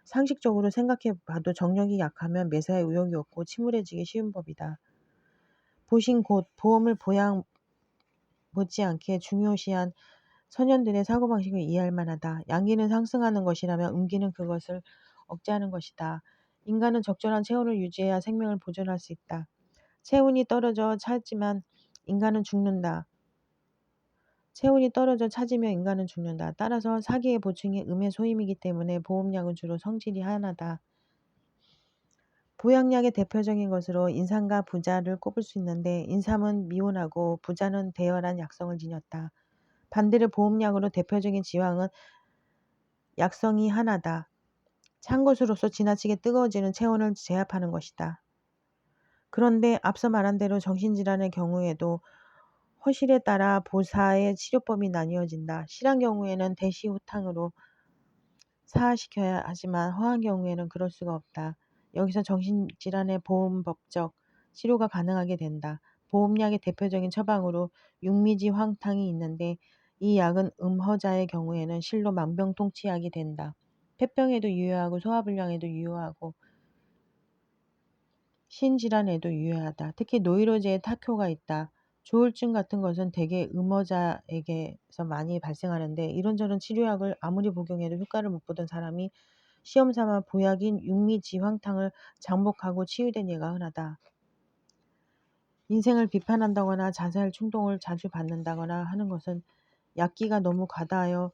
상식적으로 생각해 봐도 정력이 약하면 매사에 의욕이 없고 침울해지기 쉬운 법이다. 보신 곳 보험을 보양 못지않게 중요시한 선현들의 사고방식을 이해할 만하다. 양기는 상승하는 것이라면 음기는 그것을 억제하는 것이다. 인간은 적절한 체온을 유지해야 생명을 보존할 수 있다. 체온이 떨어져 차지만 인간은 죽는다. 체온이 떨어져 차지며 인간은 죽는다. 따라서 사기의 보충이 음의 소임이기 때문에 보험약은 주로 성질이 하나다. 보약약의 대표적인 것으로 인삼과 부자를 꼽을 수 있는데 인삼은 미온하고 부자는 대열한 약성을 지녔다. 반대로 보험약으로 대표적인 지황은 약성이 하나다. 찬 것으로서 지나치게 뜨거워지는 체온을 제압하는 것이다. 그런데 앞서 말한 대로 정신질환의 경우에도 허실에 따라 보사의 치료법이 나뉘어진다. 실한 경우에는 대시호탕으로 사하시켜야 하지만 허한 경우에는 그럴 수가 없다. 여기서 정신질환의 보험법적 치료가 가능하게 된다. 보험약의 대표적인 처방으로 육미지 황탕이 있는데 이 약은 음허자의 경우에는 실로 만병통치약이 된다. 폐병에도 유효하고 소화불량에도 유효하고 신질환에도 유효하다. 특히 노이로제에 탁효가 있다. 조울증 같은 것은 대개 음허자에게서 많이 발생하는데 이런저런 치료약을 아무리 복용해도 효과를 못 보던 사람이 시험삼아 보약인 육미지황탕을 장복하고 치유된 예가 흔하다. 인생을 비판한다거나 자살 충동을 자주 받는다거나 하는 것은 약기가 너무 과다하여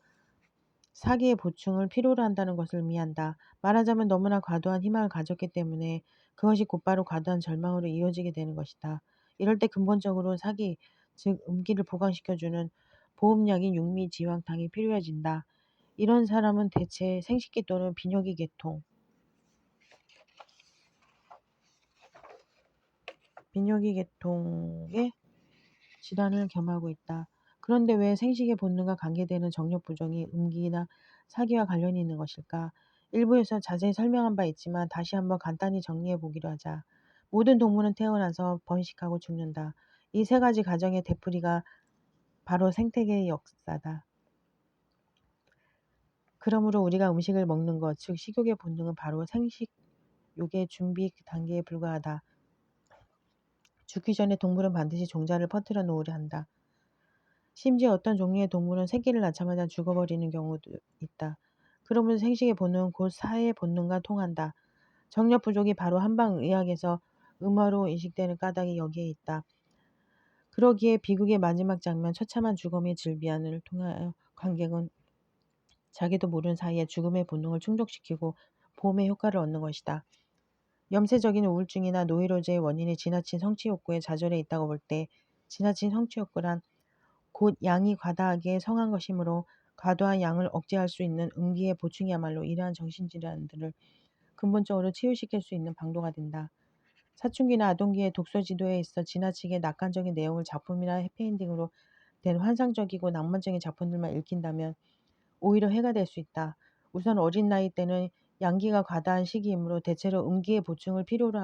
사기의 보충을 필요로 한다는 것을 의미한다. 말하자면 너무나 과도한 희망을 가졌기 때문에 그것이 곧바로 과도한 절망으로 이어지게 되는 것이다. 이럴 때 근본적으로 사기, 즉 음기를 보강시켜주는 보험약인 육미지황탕이 필요해진다. 이런 사람은 대체 생식기 또는 비뇨기 계통, 비뇨기 계통의 질환을 겸하고 있다. 그런데 왜 생식의 본능과 관계되는 정력 부종이 음기나 사기와 관련이 있는 것일까? 일부에서 자세히 설명한 바 있지만 다시 한번 간단히 정리해 보기로 하자. 모든 동물은 태어나서 번식하고 죽는다. 이 세 가지 과정의 되풀이가 바로 생태계의 역사다. 그러므로 우리가 음식을 먹는 것, 즉 식욕의 본능은 바로 생식욕의 준비 단계에 불과하다. 죽기 전에 동물은 반드시 종자를 퍼뜨려 놓으려 한다. 심지어 어떤 종류의 동물은 새끼를 낳자마자 죽어버리는 경우도 있다. 그러면서 생식의 본능은 곧 사회의 본능과 통한다. 정력 부족이 바로 한방의학에서 음화로 인식되는 까닭이 여기에 있다. 그러기에 비극의 마지막 장면 처참한 죽음의 질비안을 통하여 관객은 자기도 모르는 사이에 죽음의 본능을 충족시키고 보험의 효과를 얻는 것이다. 염세적인 우울증이나 노이로제의 원인이 지나친 성취욕구에 좌절해 있다고 볼 때 지나친 성취욕구란 곧 양이 과다하게 성한 것이므로 과도한 양을 억제할 수 있는 음기의 보충이야말로 이러한 정신질환들을 근본적으로 치유시킬 수 있는 방도가 된다. 사춘기나 아동기의 독서 지도에 있어 지나치게 낙관적인 내용을 작품이나 해피엔딩으로 된 환상적이고 낭만적인 작품들만 읽힌다면 오히려 해가 될 수 있다. 우선 어린 나이 때는 양기가 과다한 시기이므로 대체로 음기의 보충을 필요로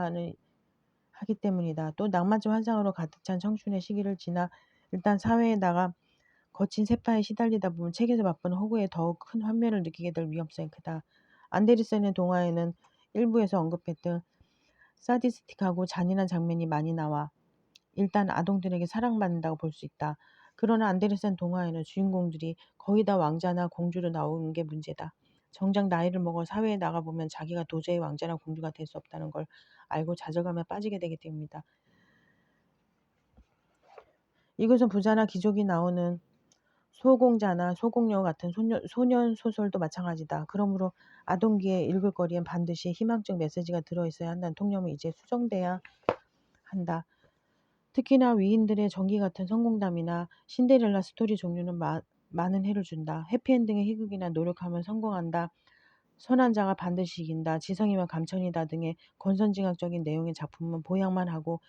하기 때문이다. 또 낭만적 환상으로 가득 찬 청춘의 시기를 지나 일단 사회에 나가 거친 세파에 시달리다 보면 책에서 맛보는 허구에 더욱 큰 환멸을 느끼게 될 위험성이 크다. 안데르센의 동화에는 일부에서 언급했던 사디스틱하고 잔인한 장면이 많이 나와 일단 아동들에게 사랑받는다고 볼 수 있다. 그러나 안데르센 동화에는 주인공들이 거의 다 왕자나 공주로 나오는 게 문제다. 정작 나이를 먹어 사회에 나가보면 자기가 도저히 왕자나 공주가 될 수 없다는 걸 알고 좌절감에 빠지게 되기 때문이다. 이것은 부자나 귀족이 나오는 소공자나 소공녀 같은 소년 소설도 마찬가지다. 그러므로 아동기에 읽을 거리엔 반드시 희망적 메시지가 들어있어야 한다는 통념은 이제 수정돼야 한다. 특히나 위인들의 전기 같은 성공담이나 신데렐라 스토리 종류는 많은 해를 준다. 해피엔딩의 희극이나 노력하면 성공한다. 선한 자가 반드시 이긴다. 지성이면 감천이다 등의 권선징악적인 내용의 작품은 보양만 하고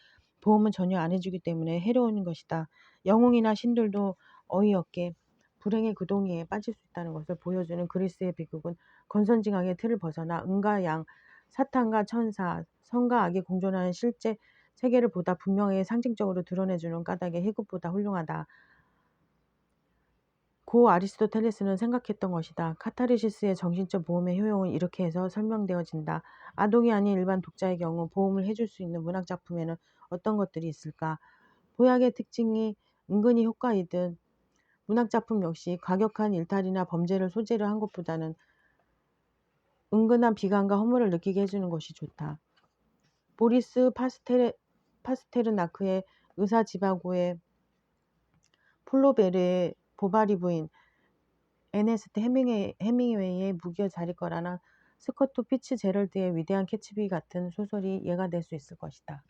보험은 전혀 안 해주기 때문에 해로운 것이다. 영웅이나 신들도 어이없게 불행의 구덩이에 빠질 수 있다는 것을 보여주는 그리스의 비극은 권선징악의 틀을 벗어나 응과 양, 사탄과 천사, 선과 악이 공존하는 실제 세계를 보다 분명히 상징적으로 드러내주는 까닭의 희극보다 훌륭하다. 고 아리스토텔레스는 생각했던 것이다. 카타르시스의 정신적 보험의 효용은 이렇게 해서 설명되어진다. 아동이 아닌 일반 독자의 경우 보험을 해줄 수 있는 문학작품에는 어떤 것들이 있을까? 보약의 특징이 은근히 효과이듯 문학작품 역시 과격한 일탈이나 범죄를 소재로 한 것보다는 은근한 비관과 허물을 느끼게 해주는 것이 좋다. 보리스 파스테르나크의 의사 지바고의 플로베르의 보바리 부인, 에네스트 헤밍웨이의 무기여 자리 거라나 스코트 피츠제럴드의 위대한 캐치비 같은 소설이 예가 될 수 있을 것이다.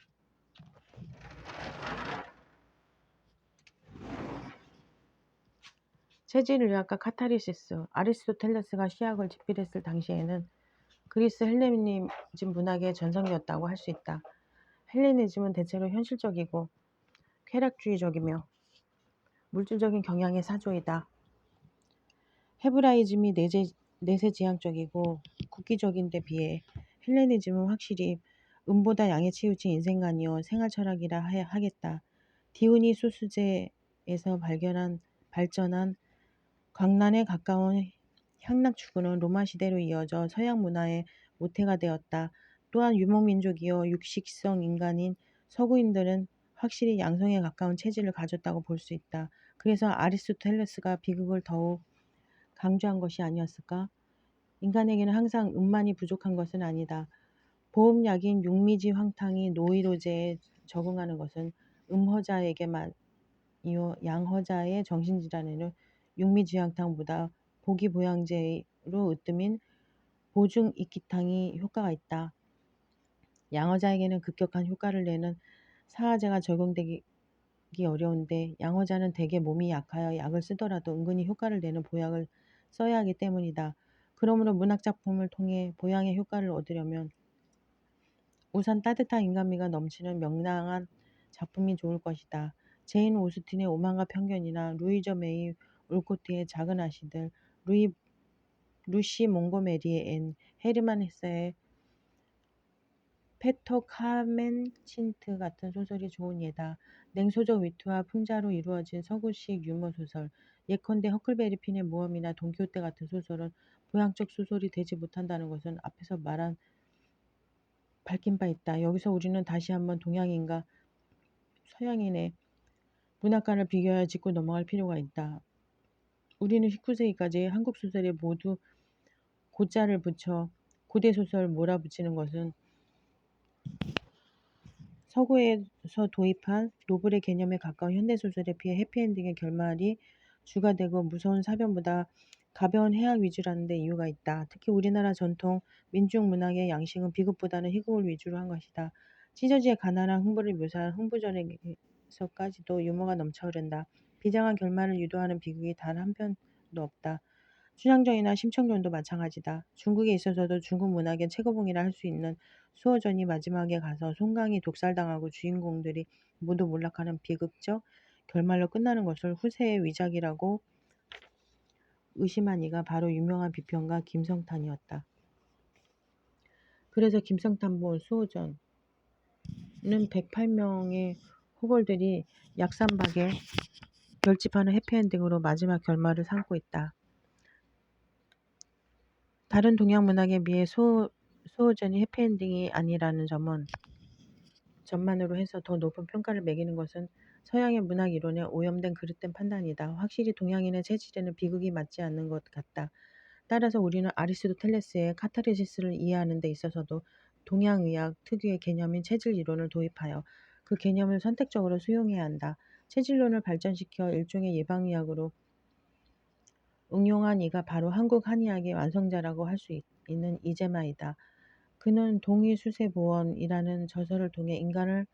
체질의학과 카타르시스, 아리스토텔레스가 시학을 집필했을 당시에는 그리스 헬레니즘 문학의 전성기였다고 할 수 있다. 헬레니즘은 대체로 현실적이고 쾌락주의적이며 물질적인 경향의 사조이다. 헤브라이즘이 내세지향적이고 국기적인 데 비해 헬레니즘은 확실히 음보다 양에 치우친 인생관이요 생활 철학이라 하겠다. 디오니소스제에서 발전한 광란에 가까운 향락 추구는 로마 시대로 이어져 서양 문화의 모태가 되었다. 또한 유목민족이요 육식성 인간인 서구인들은 확실히 양성에 가까운 체질을 가졌다고 볼 수 있다. 그래서 아리스토텔레스가 비극을 더욱 강조한 것이 아니었을까? 인간에게는 항상 음만이 부족한 것은 아니다. 보험약인 육미지 황탕이 노이로제에 적응하는 것은 음허자에게만이요 양허자의 정신질환에는 육미지황탕보다 보기보양제로 으뜸인 보중익기탕이 효과가 있다. 양허자에게는 급격한 효과를 내는 사화제가 적용되기 어려운데 양허자는 대개 몸이 약하여 약을 쓰더라도 은근히 효과를 내는 보약을 써야 하기 때문이다. 그러므로 문학작품을 통해 보양의 효과를 얻으려면 우선 따뜻한 인간미가 넘치는 명랑한 작품이 좋을 것이다. 제인 오스틴의 오만과 편견이나 루이저 메이 올코트의 작은 아씨들, 루시 몽고메리의 앤, 헤르만 헤세의 페터 카멘친트 같은 소설이 좋은 예다. 냉소적 위트와 풍자로 이루어진 서구식 유머 소설, 예컨대 허클베리 핀의 모험이나 돈키호테 같은 소설은 보양적 소설이 되지 못한다는 것은 앞에서 밝힌 바 있다. 여기서 우리는 다시 한번 동양인과 서양인의 문학관을 비교하여 짚고 넘어갈 필요가 있다. 우리는 19세기까지 한국 소설에 모두 고자를 붙여 고대소설 몰아붙이는 것은 서구에서 도입한 노블의 개념에 가까운 현대소설에 비해 해피엔딩의 결말이 주가 되고 무서운 사변보다 가벼운 해악 위주라는 데 이유가 있다. 특히 우리나라 전통 민중 문학의 양식은 비극보다는 희극을 위주로 한 것이다. 찢어지의 가난한 흥부를 묘사한 흥부전에서까지도 유머가 넘쳐 흐른다. 비장한 결말을 유도하는 비극이 단 한 편도 없다. 춘향전이나 심청전도 마찬가지다. 중국에 있어서도 중국 문학의 최고봉이라 할 수 있는 수어전이 마지막에 가서 송강이 독살당하고 주인공들이 모두 몰락하는 비극적 결말로 끝나는 것을 후세의 위작이라고 의심한 이가 바로 유명한 비평가 김성탄이었다. 그래서 김성탄본 수어전은 108명의 호걸들이 약산박에 결집하는 해피엔딩으로 마지막 결말을 삼고 있다. 다른 동양 문학에 비해 수호전이 해피엔딩이 아니라는 점은 점만으로 해서 더 높은 평가를 매기는 것은 서양의 문학 이론의 오염된 그릇된 판단이다. 확실히 동양인의 체질에는 비극이 맞지 않는 것 같다. 따라서 우리는 아리스토텔레스의 카타르시스를 이해하는 데 있어서도 동양의학 특유의 개념인 체질 이론을 도입하여 그 개념을 선택적으로 수용해야 한다. 체질론을 발전시켜 일종의 예방의학으로 응용한 이가 바로 한국 한의학의 완성자라고 할 수 있는 이재마이다. 그는 동의수세보원이라는 저서를 통해 인간을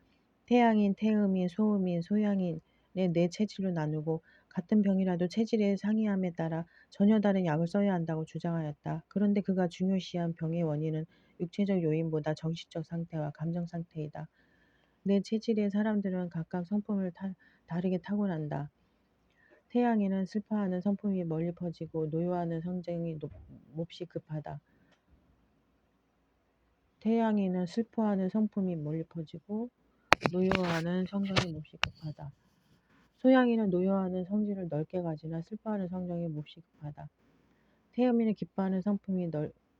태양인, 태음인, 소음인, 소양인의 네 체질로 나누고 같은 병이라도 체질의 상이함에 따라 전혀 다른 약을 써야 한다고 주장하였다. 그런데 그가 중요시한 병의 원인은 육체적 요인보다 정신적 상태와 감정 상태이다. 네 체질의 사람들은 각각 성품을 다르게 타고난다. 태양에는 슬퍼하는 성품이 멀리 퍼지고 노여하는 성정이 몹시 급하다. 태양에는 슬퍼하는 성품이 멀리 퍼지고 노여하는 성정이 몹시 급하다. 소양이는 노여하는 성질을 넓게 가지나 슬퍼하는 성정이 몹시 급하다. 태음이는 기뻐하는 성품이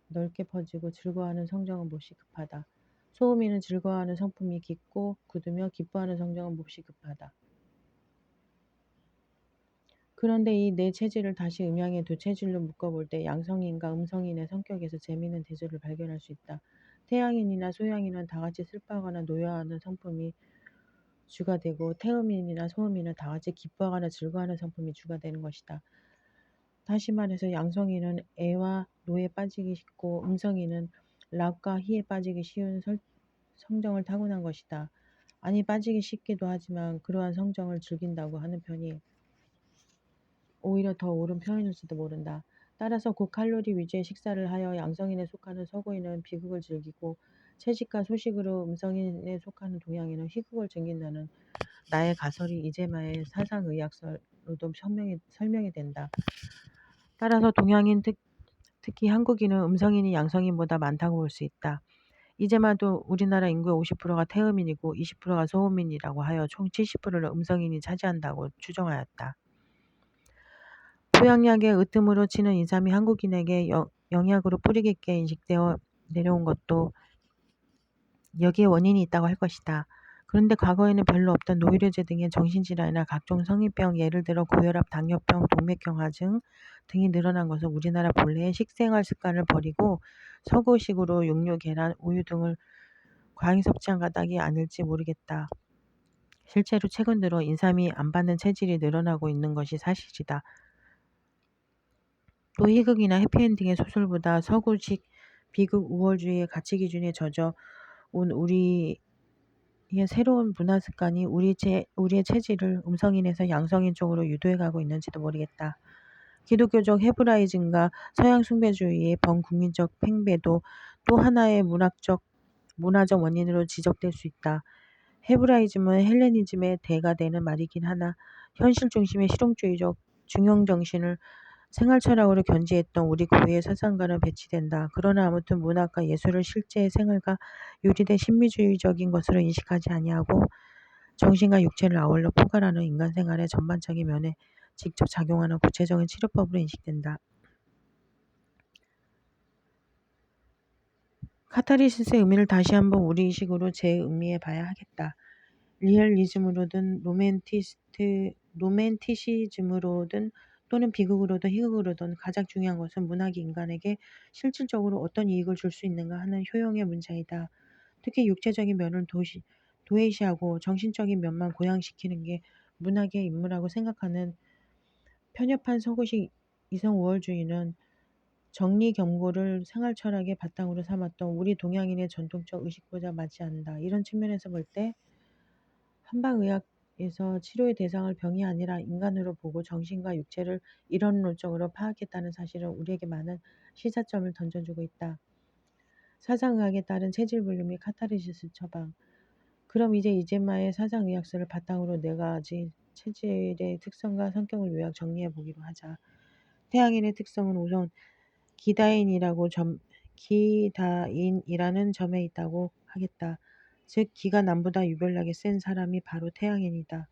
넓게 퍼지고 즐거워하는 성정은 몹시 급하다. 소음이는 즐거워하는 성품이 깊고 굳으며 기뻐하는 성정은 몹시 급하다. 그런데 이 네 체질을 다시 음양의 두 체질로 묶어볼 때 양성인과 음성인의 성격에서 재미있는 대조를 발견할 수 있다. 태양인이나 소양인은 다같이 슬퍼하거나 노여하는 성품이 주가 되고 태음인이나 소음인은 다같이 기뻐하거나 즐거워하는 성품이 주가 되는 것이다. 다시 말해서 양성인은 애와 노에 빠지기 쉽고 음성인은 락과 희에 빠지기 쉬운 성정을 타고난 것이다. 아니 빠지기 쉽기도 하지만 그러한 성정을 즐긴다고 하는 편이 오히려 더 옳은 표현일지도 모른다. 따라서 고칼로리 위주의 식사를 하여 양성인에 속하는 서구인은 비극을 즐기고 채식과 소식으로 음성인에 속하는 동양인은 희극을 즐긴다는 나의 가설이 이재마의 사상의학서로도 설명이 된다. 따라서 동양인 특히 한국인은 음성인이 양성인보다 많다고 볼 수 있다. 이제마도 우리나라 인구의 50%가 태음인이고 20%가 소음인이라고 하여 총 70%를 음성인이 차지한다고 추정하였다. 보양약의 으뜸으로 치는 인삼이 한국인에게 영약으로 뿌리 깊게 인식되어 내려온 것도 여기에 원인이 있다고 할 것이다. 그런데 과거에는 별로 없던 노이로제 등의 정신질환이나 각종 성인병, 예를 들어 고혈압, 당뇨병, 동맥경화증 등이 늘어난 것은 우리나라 본래의 식생활 습관을 버리고 서구식으로 육류, 계란, 우유 등을 과잉 섭취한 까닭이 아닐지 모르겠다. 실제로 최근 들어 인삼이 안 받는 체질이 늘어나고 있는 것이 사실이다. 또 희극이나 해피엔딩의 소설보다 서구식 비극 우월주의의 가치기준에 젖어 온 우리의 새로운 문화습관이 우리의 체질을 음성인에서 양성인 쪽으로 유도해가고 있는지도 모르겠다. 기독교적 헤브라이즘과 서양 숭배주의의 범국민적 팽배도 또 하나의 문화적 원인으로 지적될 수 있다. 헤브라이즘은 헬레니즘의 대가 되는 말이긴 하나 현실 중심의 실용주의적 중용정신을 생활철학으로 견지했던 우리 고유의 사상과는 배치된다. 그러나 아무튼 문학과 예술을 실제의 생활과 유리된 신비주의적인 것으로 인식하지 아니하고 정신과 육체를 아울러 포괄하는 인간 생활의 전반적인 면에 직접 작용하는 구체적인 치료법으로 인식된다. 카타르시스의 의미를 다시 한번 우리식으로 재음미해 봐야 하겠다. 리얼리즘으로든 로맨티시즘으로든 또는 비극으로든 희극으로든 가장 중요한 것은 문학이 인간에게 실질적으로 어떤 이익을 줄 수 있는가 하는 효용의 문제이다. 특히 육체적인 면을 도외시하고 정신적인 면만 고양시키는 게 문학의 임무라고 생각하는 편협한 서구식 이성 우월주의는 정리경고를 생활철학의 바탕으로 삼았던 우리 동양인의 전통적 의식보다 맞지 않는다. 이런 측면에서 볼 때 한방의학에서 치료의 대상을 병이 아니라 인간으로 보고 정신과 육체를 이론론적으로 파악했다는 사실은 우리에게 많은 시사점을 던져주고 있다. 사상의학에 따른 체질분류 및 카타르시스 처방. 그럼 이제 이제마의 사상의학서를 바탕으로 네 가지 체질의 특성과 성격을 요약 정리해 보기로 하자. 태양인의 특성은 우선 기다인이라는 점에 있다고 하겠다. 즉 기가 남보다 유별나게 센 사람이 바로 태양인이다.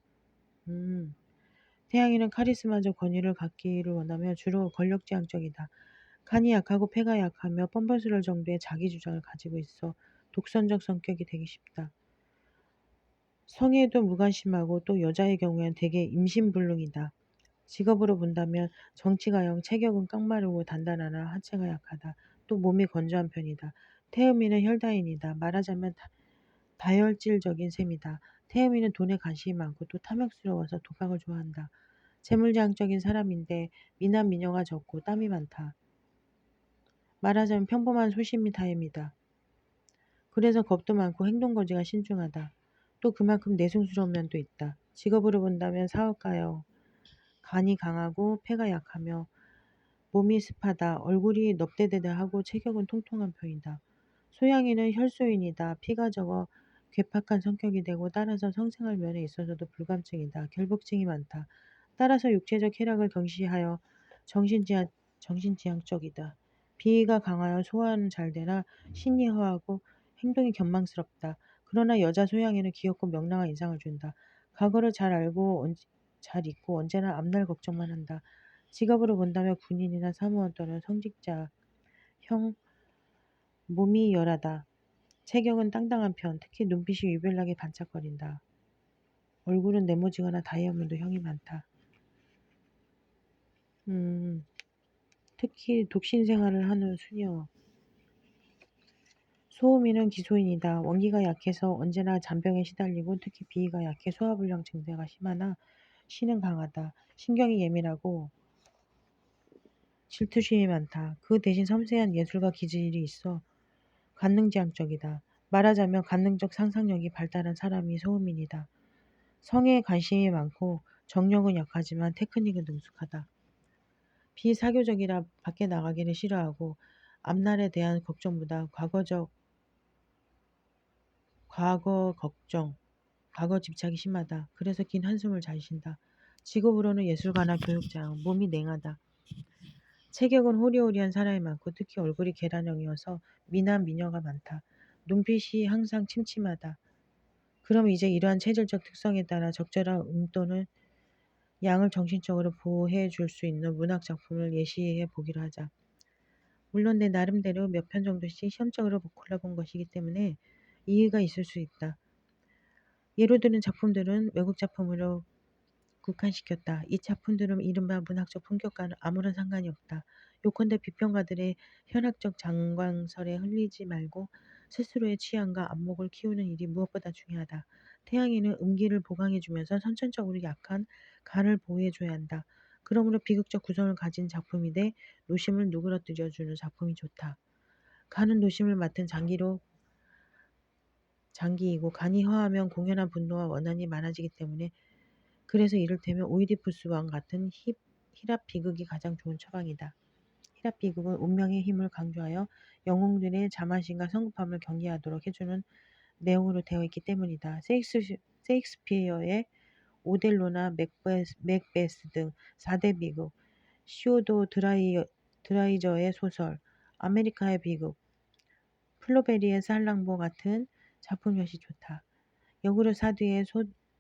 태양인은 카리스마적 권위를 갖기를 원하며 주로 권력지향적이다. 간이 약하고 폐가 약하며 뻔뻔스러울 정도의 자기 주장을 가지고 있어 독선적 성격이 되기 쉽다. 성애에도 무관심하고 또 여자의 경우엔 되게 임신불능이다. 직업으로 본다면 정치가형, 체격은 깡마르고 단단하나 하체가 약하다. 또 몸이 건조한 편이다. 태음이는 혈다인이다. 말하자면 다혈질적인 셈이다. 태음이는 돈에 관심이 많고 또 탐욕스러워서 도박을 좋아한다. 재물지향적인 사람인데 미남 미녀가 적고 땀이 많다. 말하자면 평범한 소심이 타입이다. 그래서 겁도 많고 행동거지가 신중하다. 또 그만큼 내숭스러운 면도 있다. 직업으로 본다면 사업가요. 간이 강하고 폐가 약하며 몸이 습하다. 얼굴이 넙대대대하고 체격은 통통한 편이다. 소양이는 혈소인이다. 피가 적어 괴팍한 성격이 되고 따라서 성생활 면에 있어서도 불감증이다. 결복증이 많다. 따라서 육체적 쾌락을 경시하여 정신지향, 정신지향적이다. 비위가 강하여 소화는 잘 되나 신이 허하고 행동이 견망스럽다. 그러나 여자 소양이는 귀엽고 명랑한 인상을 준다. 과거를 잘 알고 잘 잊고 언제나 앞날 걱정만 한다. 직업으로 본다면 군인이나 사무원 또는 성직자, 형, 몸이 열하다. 체격은 땅땅한 편, 특히 눈빛이 유별나게 반짝거린다. 얼굴은 네모지거나 다이아몬드 형이 많다. 특히 독신 생활을 하는 수녀. 소음이는 기소인이다. 원기가 약해서 언제나 잔병에 시달리고 특히 비위가 약해 소화불량 증세가 심하나 신은 강하다. 신경이 예민하고 질투심이 많다. 그 대신 섬세한 예술가 기질이 있어 관능지향적이다. 말하자면 관능적 상상력이 발달한 사람이 소음인이다. 성에 관심이 많고 정력은 약하지만 테크닉은 능숙하다. 비사교적이라 밖에 나가기를 싫어하고 앞날에 대한 걱정보다 과거 걱정, 과거 집착이 심하다. 그래서 긴 한숨을 잘 쉰다. 직업으로는 예술가나 교육자, 몸이 냉하다. 체격은 호리호리한 사람이 많고 특히 얼굴이 계란형이어서 미남 미녀가 많다. 눈빛이 항상 침침하다. 그럼 이제 이러한 체질적 특성에 따라 적절한 또는 양을 정신적으로 보호해 줄 수 있는 문학 작품을 예시해 보기로 하자. 물론 내 나름대로 몇 편 정도씩 시험적으로 골라본 것이기 때문에 이해가 있을 수 있다. 예로 드는 작품들은 외국 작품으로 국한시켰다. 이 작품들은 이른바 문학적 품격과는 아무런 상관이 없다. 요컨대 비평가들의 현학적 장광설에 흘리지 말고 스스로의 취향과 안목을 키우는 일이 무엇보다 중요하다. 태양이는 음기를 보강해주면서 선천적으로 약한 간을 보호해줘야 한다. 그러므로 비극적 구성을 가진 작품이 돼 노심을 누그러뜨려주는 작품이 좋다. 간은 노심을 맡은 장기이고 간이 허하면 공연한 분노와 원한이 많아지기 때문에 그래서 이를테면 오이디푸스 왕 같은 히랍 비극이 가장 좋은 처방이다. 히랍 비극은 운명의 힘을 강조하여 영웅들의 자만심과 성급함을 경계하도록 해주는 내용으로 되어 있기 때문이다. 세익스피어의 오델로나 맥베스 등 4대 비극, 시오도 드라이저의 소설, 아메리카의 비극, 플로베리의 살랑보 같은 작품 역시 좋다. 역으로 사드의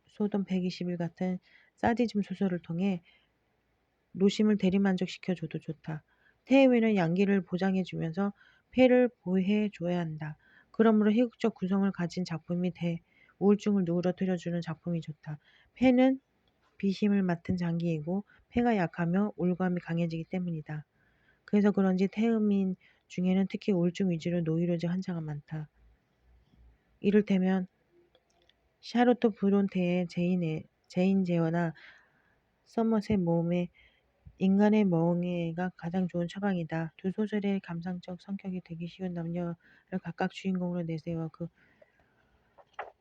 소돔 120일 같은 사디즘 소설을 통해 노심을 대리만족시켜줘도 좋다. 태음에는 양기를 보장해주면서 폐를 보호해줘야 한다. 그러므로 희극적 구성을 가진 작품이 우울증을 누그러뜨려주는 작품이 좋다. 폐는 비심을 맡은 장기이고 폐가 약하며 우울감이 강해지기 때문이다. 그래서 그런지 태음인 중에는 특히 우울증 위주로 노이로제 환자가 많다. 이를테면 샤로트 브론테의 제인 제어나 서머셋 모음의 인간의 멍해가 가장 좋은 처방이다. 두 소설의 감상적 성격이 되기 쉬운 남녀를 각각 주인공으로 내세워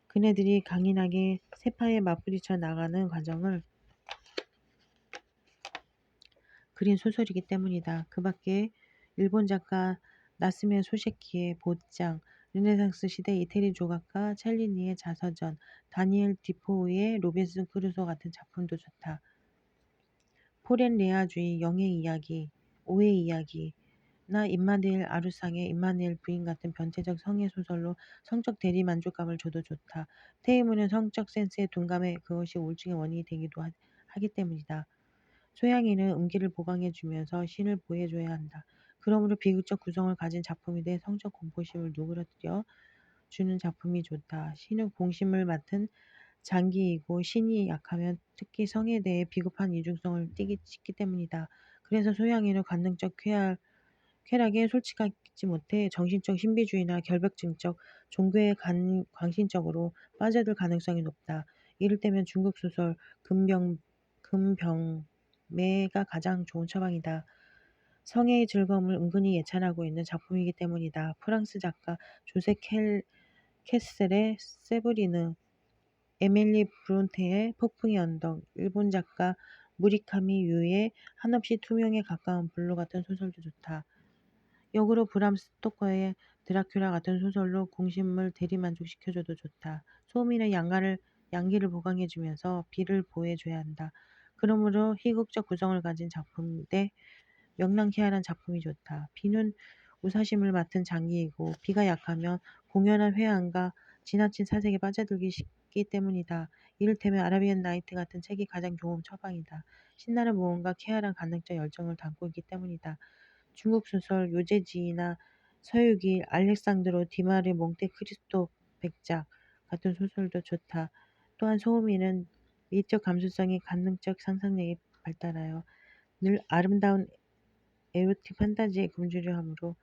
그네들이 강인하게 세파에 맞부딪혀 나가는 과정을 그린 소설이기 때문이다. 그 밖에 일본 작가 나스메 소세키의 보짱, 르네상스 시대 이태리 조각가 첼리니의 자서전, 다니엘 디포우의 로빈슨 크루소 같은 작품도 좋다. 포렌 레아주의, 영의 이야기, 오의 이야기나 임마누엘 아루상의 임마누엘 부인 같은 변태적 성애 소설로 성적 대리 만족감을 줘도 좋다. 테이문은 성적 센스에 둔감해 그것이 우울증의 원인이 되기도 하기 때문이다. 소양이는 음기를 보강해주면서 신을 보호해줘야 한다. 그러므로 비극적 구성을 가진 작품이 돼 성적 공포심을 누그러뜨려 주는 작품이 좋다. 신은 공심을 맡은 장기이고 신이 약하면 특히 성에 대해 비겁한 이중성을 띠기 때문이다. 그래서 소양이는 관능적 쾌락에 솔직하지 못해 정신적 신비주의나 결벽증적 종교에 광신적으로 빠져들 가능성이 높다. 이를테면 중국 소설 금병매가 가장 좋은 처방이다. 성애의 즐거움을 은근히 예찬하고 있는 작품이기 때문이다. 프랑스 작가 조세 캐슬의 세브리느, 에밀리 브론테의 폭풍의 언덕, 일본 작가 무리카미 유의 한없이 투명에 가까운 블루 같은 소설도 좋다. 역으로 브람 스토커의 드라큘라 같은 소설로 공신물 대리만족시켜줘도 좋다. 소음이는 양기를 보강해주면서 비를 보호해줘야 한다. 그러므로 희극적 구성을 가진 작품 대 명랑케 하는 작품이 좋다. 비는 우사심을 맡은 장기이고 비가 약하면 공연한 회한과 지나친 사색에 빠져들기 쉽기 때문이다. 이를테면 아라비안 나이트 같은 책이 가장 좋은 처방이다. 신나는 모험과 쾌활한 관능적 열정을 담고 있기 때문이다. 중국 소설 요제지나 서유기, 알렉산드로 디마르 몽테크리스토 백작 같은 소설도 좋다. 또한 소음이는 미적 감수성이 관능적 상상력이 발달하여 늘 아름다운 에로틱 판타지에 금주려 하므로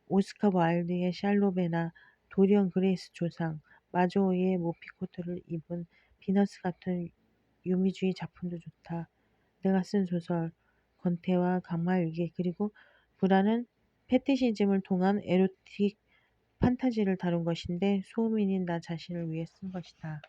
오스카 와일드의 샬로베나 도리언 그레이스 조상, 마조오의 모피코트를 입은 비너스 같은 유미주의 작품도 좋다. 내가 쓴 소설 건태와 강마일기 그리고 불안은 패티시즘을 통한 에로틱 판타지를 다룬 것인데 소음인인 나 자신을 위해 쓴 것이다.